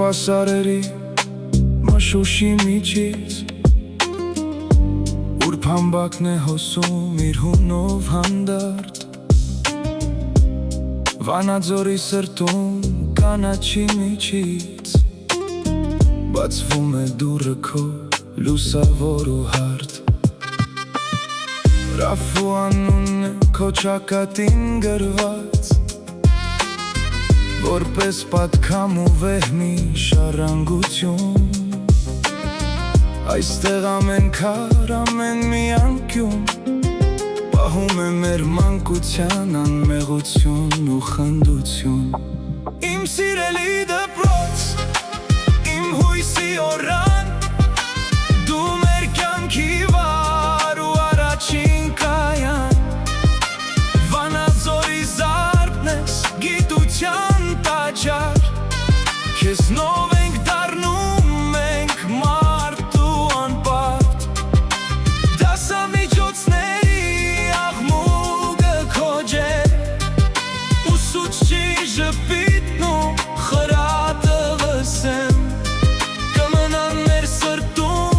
հավասարերի մշուշի միջից Ուր փամբակն է հոսում իր հունով հանդարտ Վանաձորի սրտում կանաչի միջից Բացվում է դուռը քո լուսավոր ու հարթ Ռաֆու անունն է քո ճակատին գրված Որպես պատկամ ու վեհմի շարանգություն Այստեղ ամեն քար, ամեն մի անկյուն Պահում է մեր մանկության անմեղություն ու խնդություն Իմ սիրելի դպրոց, իմ հույսի օրան Դու մեր կյանքի վար ու առաջին կայան Վանաձորի զարդն ես գիտության տաճար Քեզնով ենք դառնում մենք մարդ ու անպարտ Դասամիջոցների աղմուկը քոջեր Ուսուցչի ժպիտն ու խրատը լսեմ Կմնան մեր սրտում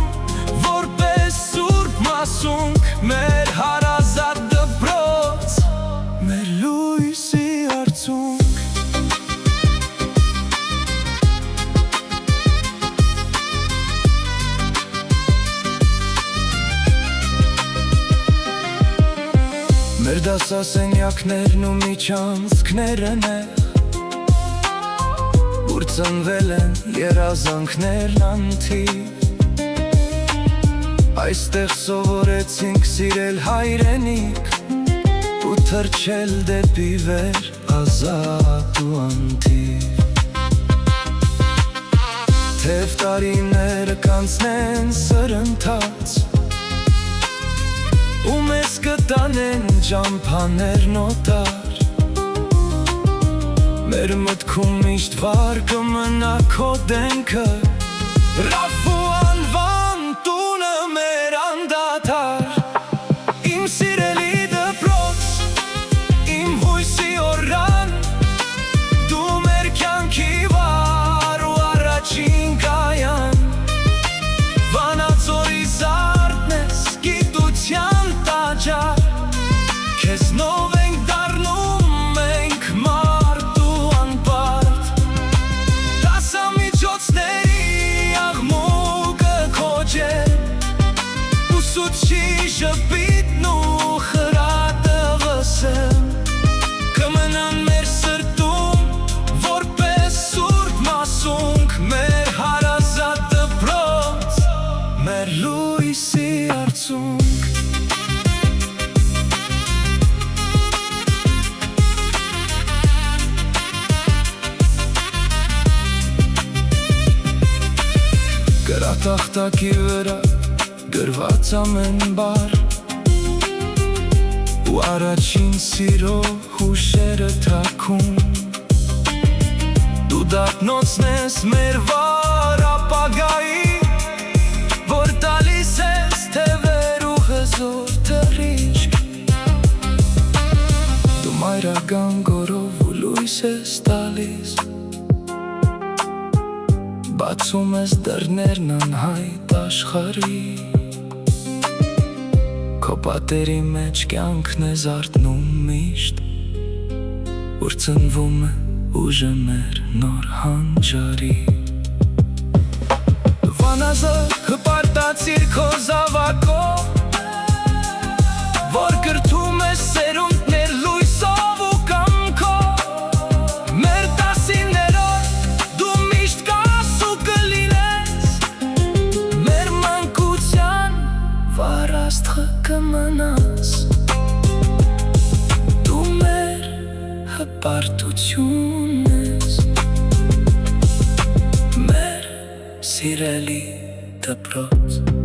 որպես սուրբ մասունք Մեր հարազատ դպրոց, մեր լույսի արցունք Մեր դասասենյակներն ու միջանցքներն են Ուր ծնվել են երազանքներն անթիվ Այստեղ սովորեցինք սիրել հայրենիք Ու թռչել դեպի վեր ազատ ու անթիվ Թև տարիները կանցնեն սրընթաց Ու մեզ կտանեն ճամփաներն օտար Մեր մտքում միշտ վար կմնա քո դեմքը Ռաֆու անվան տունը մեր անդադար Իմ սիրելի դպրոց, իմ հույսի օրան Դու մեր կյանքի վար ու առաջին կայան Վանաձորի զարդն ես գիտության տաճար Քեզնով ենք դառնում մենք մարդ ու անպարտ Դասամիջոցների աղմուկը քոջեր Ուսուցչի ժպիտն ու խրատը լսեմ Կմնան մեր սրտում որպես սուրբ մասունք Մեր հարազատ դպրոց, մեր լույսի արցունք Գրատախտակի վրա գրված ամեն բառ Ու առաջին սիրո հուշերը թաքում Դու դատնոցն ես մեր վար ապագայի Որ տալիս ես թևեր ու հզոր թռիչք Դու մայրական գորով ու լույս ես տալիս Բացում ես դռներն անհայտ աշխարհի Քո պատերի մեջ կյանքն է զարթնում միշտ Որ ծնվում է ուժը մեր նոր հանճարի Վանազը հպարտացիր քո զավակով Որ կրթում ես սերունդներ լույսով ու կամքով Մեր տասիներով դու միշտ կաս ու կլինես Մեր մանկության վար աստղը կմնաս Դու մեր հպարտությունն ես Մեր սիրելի դպրոց